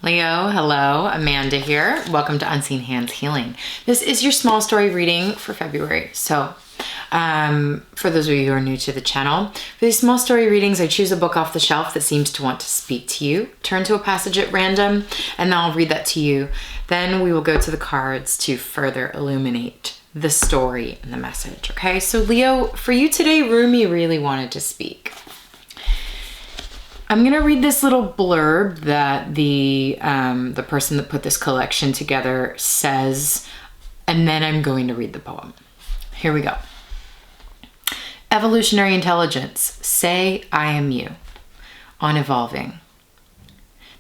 Leo, hello, Amanda here. Welcome to Unseen Hands Healing. This is your small story reading for February. So, for those of you who are new to the channel, for these small story readings, I choose a book off the shelf that seems to want to speak to you, turn to a passage at random, and then I'll read that to you. Then we will go to the cards to further illuminate the story and the message. Okay, so Leo, for you today, Rumi really wanted to speak. I'm gonna read this little blurb that the person that put this collection together says, and then I'm going to read the poem. Here we go. Evolutionary intelligence, say I am you. On evolving.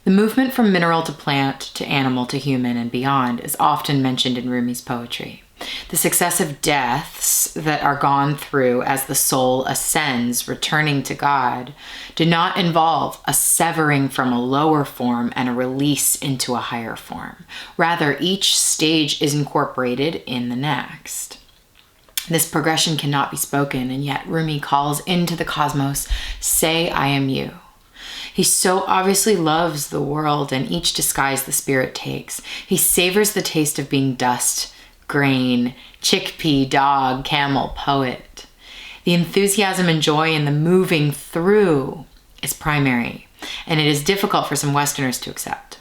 The movement from mineral to plant to animal to human and beyond is often mentioned in Rumi's poetry. The successive deaths that are gone through as the soul ascends, returning to God, do not involve a severing from a lower form and a release into a higher form. Rather, each stage is incorporated in the next. This progression cannot be spoken, and yet Rumi calls into the cosmos, say I am you. He so obviously loves the world and each disguise the spirit takes. He savors the taste of being dust, grain, chickpea, dog, camel, poet. The enthusiasm and joy in the moving through is primary, and it is difficult for some Westerners to accept.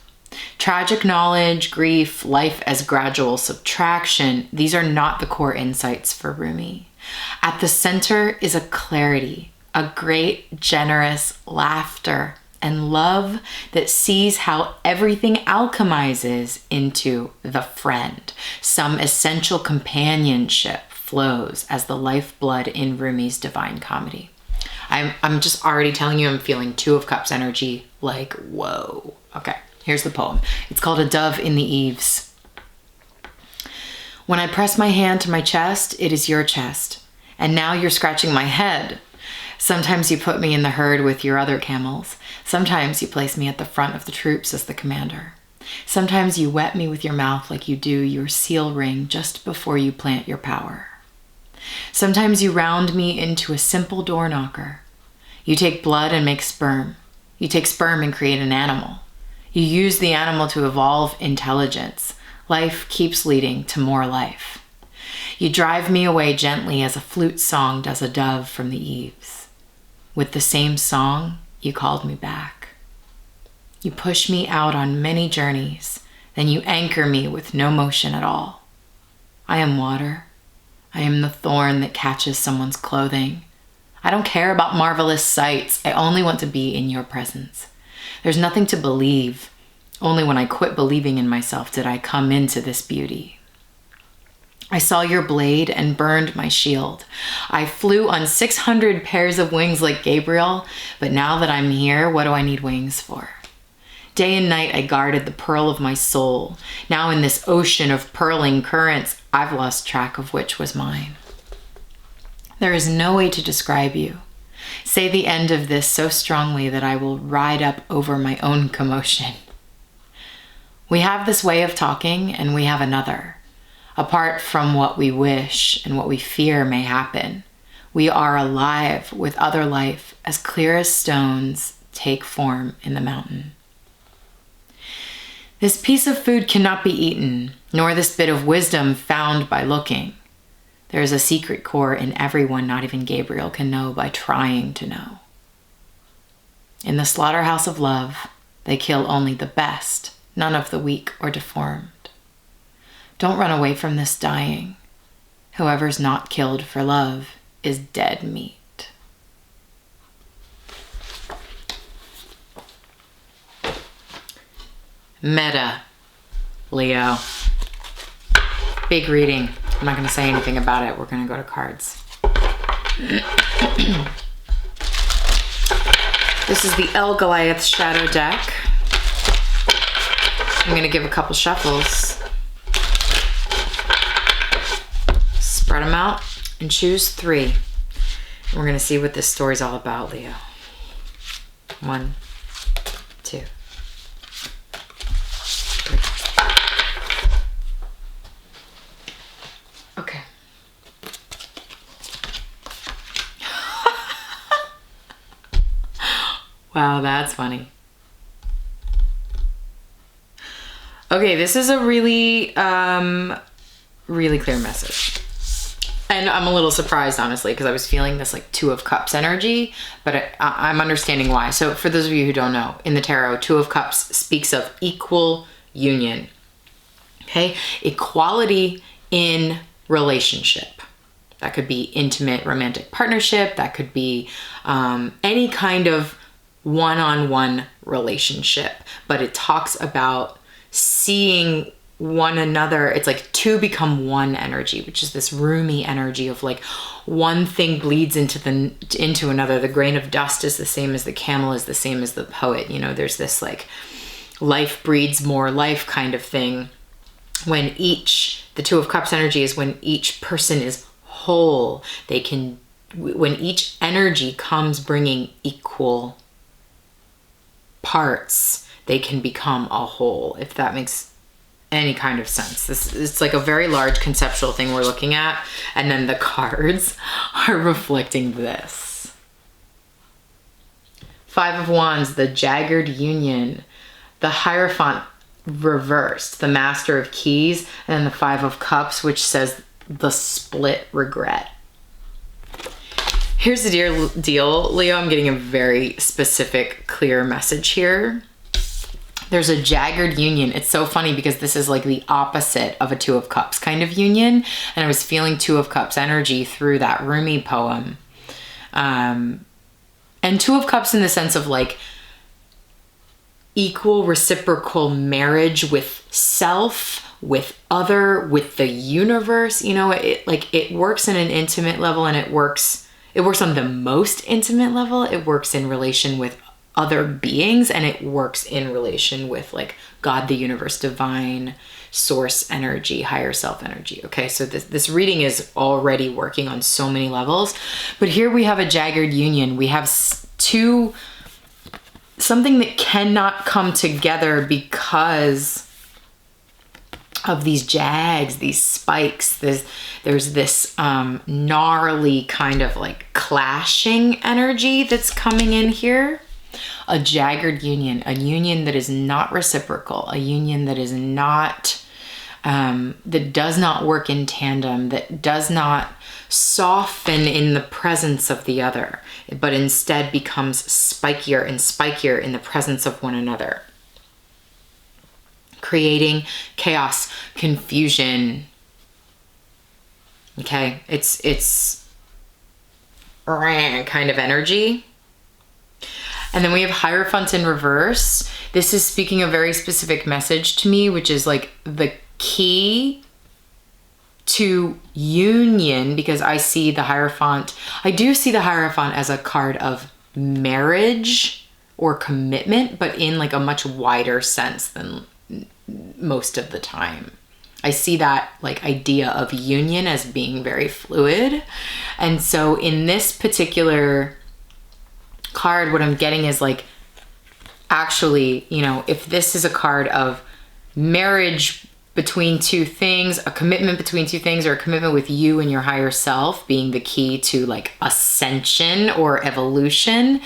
Tragic knowledge, grief, life as gradual subtraction, these are not the core insights for Rumi. At the center is a clarity, a great, generous laughter, and love that sees how everything alchemizes into the friend. Some essential companionship flows as the lifeblood in Rumi's Divine Comedy. I'm just already telling you I'm feeling Two of Cups energy, like, whoa. Okay, here's the poem. It's called A Dove in the Eaves. When I press my hand to my chest, it is your chest, and now you're scratching my head. Sometimes you put me in the herd with your other camels. Sometimes you place me at the front of the troops as the commander. Sometimes you wet me with your mouth like you do your seal ring just before you plant your power. Sometimes you round me into a simple door knocker. You take blood and make sperm. You take sperm and create an animal. You use the animal to evolve intelligence. Life keeps leading to more life. You drive me away gently as a flute song does a dove from the eaves. With the same song, you called me back. You push me out on many journeys, then you anchor me with no motion at all. I am water. I am the thorn that catches someone's clothing. I don't care about marvelous sights. I only want to be in your presence. There's nothing to believe. Only when I quit believing in myself did I come into this beauty. I saw your blade and burned my shield. I flew on 600 pairs of wings like Gabriel, but now that I'm here, what do I need wings for? Day and night I guarded the pearl of my soul. Now in this ocean of purling currents, I've lost track of which was mine. There is no way to describe you. Say the end of this so strongly that I will ride up over my own commotion. We have this way of talking, and we have another. Apart from what we wish and what we fear may happen, we are alive with other life as clear as stones take form in the mountain. This piece of food cannot be eaten, nor this bit of wisdom found by looking. There is a secret core in everyone not even Gabriel can know by trying to know. In the slaughterhouse of love, they kill only the best, none of the weak or deformed. Don't run away from this dying. Whoever's not killed for love is dead meat. Meta, Leo. Big reading. I'm not going to say anything about it. We're going to go to cards. This is the El Goliath Shadow deck. I'm going to give a couple shuffles. Spread them out and choose 3. And we're going to see what this story's all about, Leo. 1, 2, 3. Okay. Wow, that's funny. Okay, this is a really, really clear message. And I'm a little surprised, honestly, because I was feeling this like Two of Cups energy, but I'm understanding why. So for those of you who don't know, in the tarot, Two of Cups speaks of equal union. Okay, equality in relationship. That could be intimate romantic partnership. That could be any kind of one-on-one relationship. But it talks about seeing one another. It's like two become one energy, which is this Rumi energy of like one thing bleeds into another. The grain of dust is the same as the camel, is the same as the poet. You know, there's this like life breeds more life kind of thing. When the Two of Cups energy is when each person is whole, when each energy comes bringing equal parts, they can become a whole, if that makes any kind of sense. It's like a very large conceptual thing we're looking at, and then the cards are reflecting this. Five of Wands, the jagged union, the Hierophant reversed, the Master of Keys, and then the Five of Cups, which says the split regret. Here's the deal, Leo. I'm getting a very specific, clear message here. There's a jagged union. It's so funny because this is like the opposite of a Two of Cups kind of union. And I was feeling Two of Cups energy through that Rumi poem. And Two of Cups in the sense of like equal reciprocal marriage with self, with other, with the universe. You know, it works in an intimate level, and it works on the most intimate level. It works in relation with other beings, and it works in relation with like God, the universe, divine source energy, higher self energy. Okay, so this reading is already working on so many levels, but here we have a jagged union. We have something that cannot come together because of these jags, these spikes. There's this gnarly kind of like clashing energy that's coming in here. A jagged union, a union that is not reciprocal, a union that is not, that does not work in tandem, that does not soften in the presence of the other, but instead becomes spikier and spikier in the presence of one another, creating chaos, confusion. Okay, it's kind of energy. And then we have Hierophant in reverse. This is speaking a very specific message to me, which is like the key to union, because I see the Hierophant. I do see the Hierophant as a card of marriage or commitment, but in like a much wider sense than most of the time. I see that like idea of union as being very fluid. And so in this particular card, what I'm getting is like, actually, you know, if this is a card of marriage between two things, a commitment between two things, or a commitment with you and your higher self being the key to like ascension or evolution,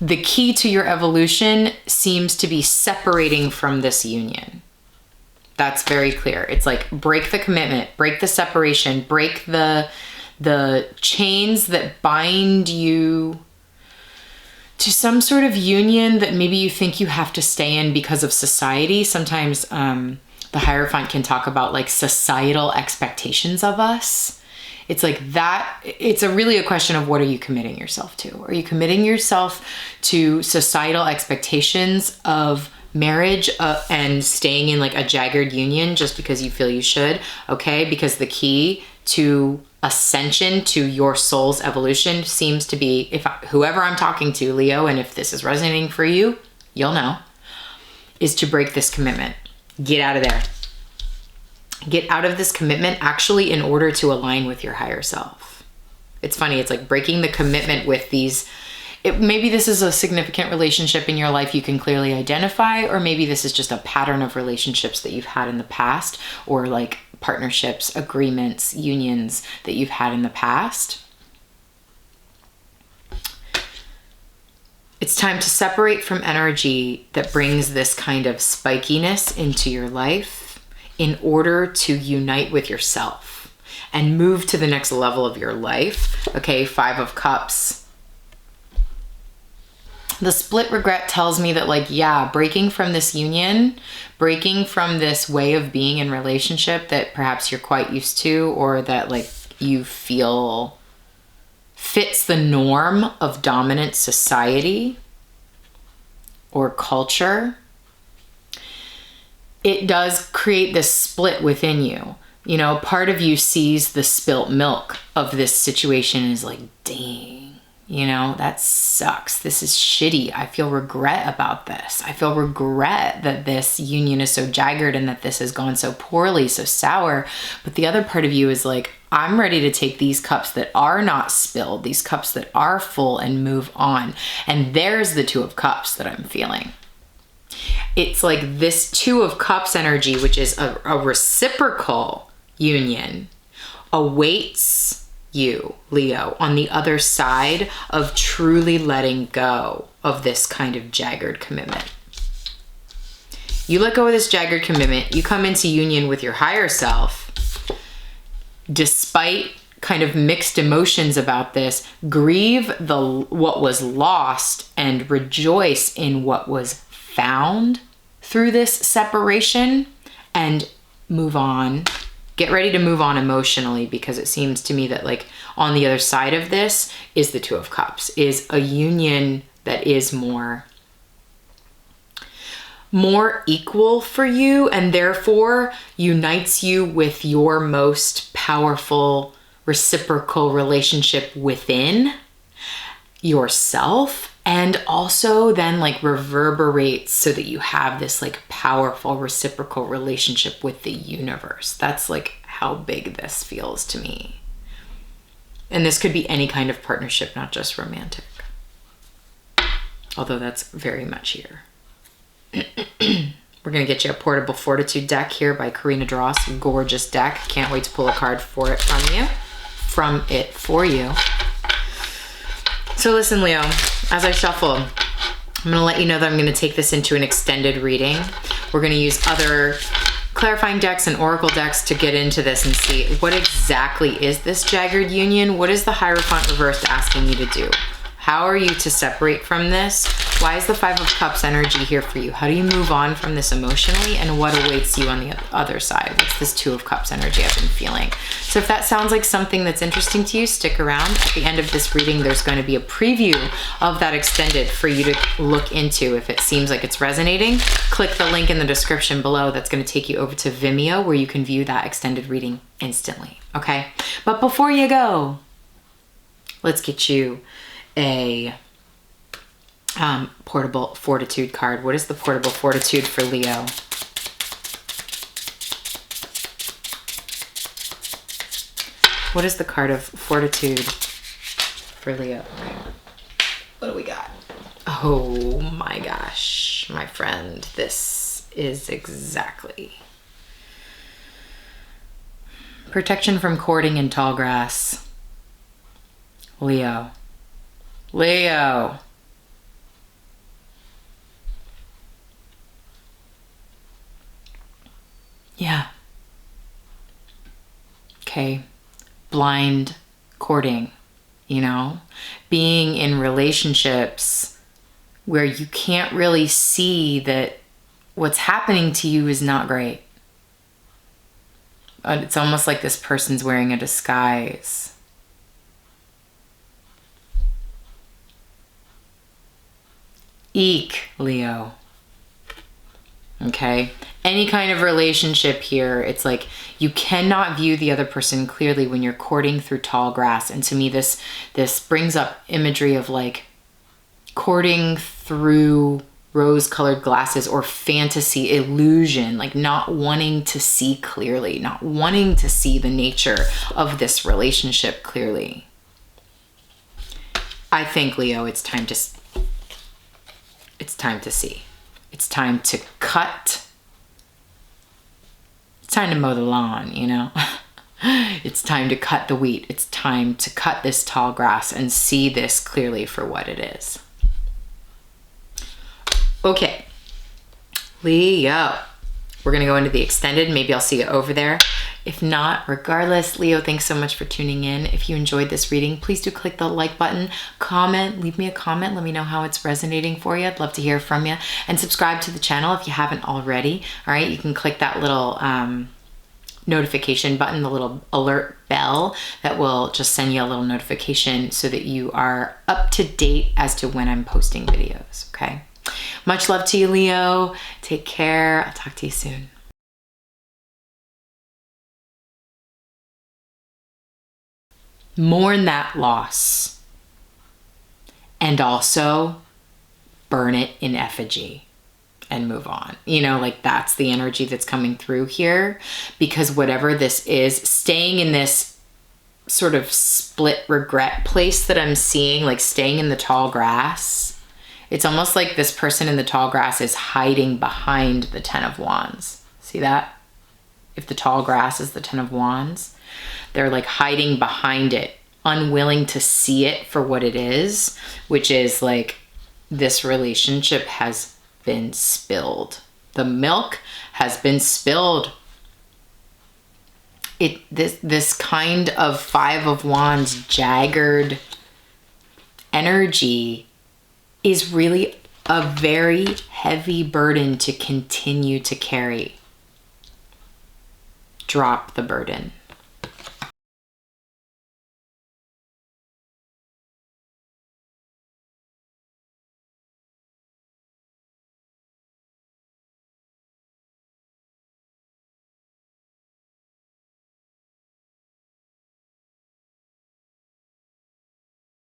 the key to your evolution seems to be separating from this union. That's very clear. It's like break the commitment, break the separation, break the chains that bind you to some sort of union that maybe you think you have to stay in because of society. Sometimes the Hierophant can talk about like societal expectations of us. It's like that. It's really a question of what are you committing yourself to? Are you committing yourself to societal expectations of marriage and staying in like a jagged union just because you feel you should? Okay, because the key to ascension, to your soul's evolution, seems to be, whoever I'm talking to, Leo, and if this is resonating for you, you'll know, is to break this commitment. Get out of there. Get out of this commitment actually in order to align with your higher self. It's funny, it's like breaking the commitment with these. Maybe this is a significant relationship in your life you can clearly identify, or maybe this is just a pattern of relationships that you've had in the past, or like partnerships, agreements, unions that you've had in the past. It's time to separate from energy that brings this kind of spikiness into your life in order to unite with yourself and move to the next level of your life. Okay, 5 of Cups. The split regret tells me that, like, yeah, breaking from this union, breaking from this way of being in relationship that perhaps you're quite used to, or that like you feel fits the norm of dominant society or culture, it does create this split within you. You know, part of you sees the spilt milk of this situation and is like, dang, you know, that sucks. This is shitty. I feel regret about this. I feel regret that this union is so jagged and that this has gone so poorly, so sour. But the other part of you is like, I'm ready to take these cups that are not spilled, these cups that are full, and move on. And there's the 2 of Cups that I'm feeling. It's like this 2 of Cups energy, which is a reciprocal union, awaits you, Leo, on the other side of truly letting go of this kind of jagged commitment. You let go of this jagged commitment, you come into union with your higher self, despite kind of mixed emotions about this, grieve what was lost and rejoice in what was found through this separation, and move on. Get ready to move on emotionally, because it seems to me that, like, on the other side of this is the 2 of Cups, is a union that is more equal for you, and therefore unites you with your most powerful reciprocal relationship within yourself, and also then like reverberates so that you have this like powerful reciprocal relationship with the universe. That's like how big this feels to me. And this could be any kind of partnership, not just romantic, although that's very much here. We're going to get you a Portable Fortitude deck here by Karina Dross. Gorgeous deck. Can't wait to pull a card for it for you. So listen, Leo, as I shuffle, I'm going to let you know that I'm going to take this into an extended reading. We're going to use other clarifying decks and oracle decks to get into this and see what exactly is this jagged union. What is the Hierophant reversed asking you to do? How are you to separate from this? Why is the 5 of Cups energy here for you? How do you move on from this emotionally? And what awaits you on the other side? What's this 2 of Cups energy I've been feeling? So if that sounds like something that's interesting to you, stick around. At the end of this reading, there's going to be a preview of that extended for you to look into. If it seems like it's resonating, click the link in the description below. That's going to take you over to Vimeo, where you can view that extended reading instantly. Okay? But before you go, let's get you a Portable Fortitude card. What is the Portable Fortitude for Leo? What is the card of Fortitude for Leo? Okay. What do we got? Oh my gosh, my friend, this is exactly protection from courting in tall grass. Leo. Yeah. Okay. Blind courting, you know? Being in relationships where you can't really see that what's happening to you is not great. It's almost like this person's wearing a disguise. Eek, Leo. Okay? Any kind of relationship here, it's like you cannot view the other person clearly when you're courting through tall grass. And to me, this brings up imagery of like courting through rose-colored glasses or fantasy illusion, like not wanting to see clearly, not wanting to see the nature of this relationship clearly. I think, Leo, it's time to see. It's time to cut. It's time to mow the lawn, you know? It's time to cut the wheat. It's time to cut this tall grass and see this clearly for what it is. Okay, Leo. We're gonna go into the extended. Maybe I'll see you over there. If not, regardless, Leo, thanks so much for tuning in. If you enjoyed this reading, please do click the like button, comment, leave me a comment. Let me know how it's resonating for you. I'd love to hear from you. And subscribe to the channel if you haven't already. All right, you can click that little notification button, the little alert bell that will just send you a little notification so that you are up to date as to when I'm posting videos, okay? Much love to you, Leo. Take care. I'll talk to you soon. Mourn that loss. And also burn it in effigy and move on. You know, like that's the energy that's coming through here, because whatever this is, staying in this sort of split regret place that I'm seeing, like staying in the tall grass, it's almost like this person in the tall grass is hiding behind the Ten of Wands. See that? If the tall grass is the Ten of Wands, they're like hiding behind it, unwilling to see it for what it is, which is like this relationship has been spilled. The milk has been spilled. This kind of Five of Wands jagged energy is really a very heavy burden to continue to carry. Drop the burden.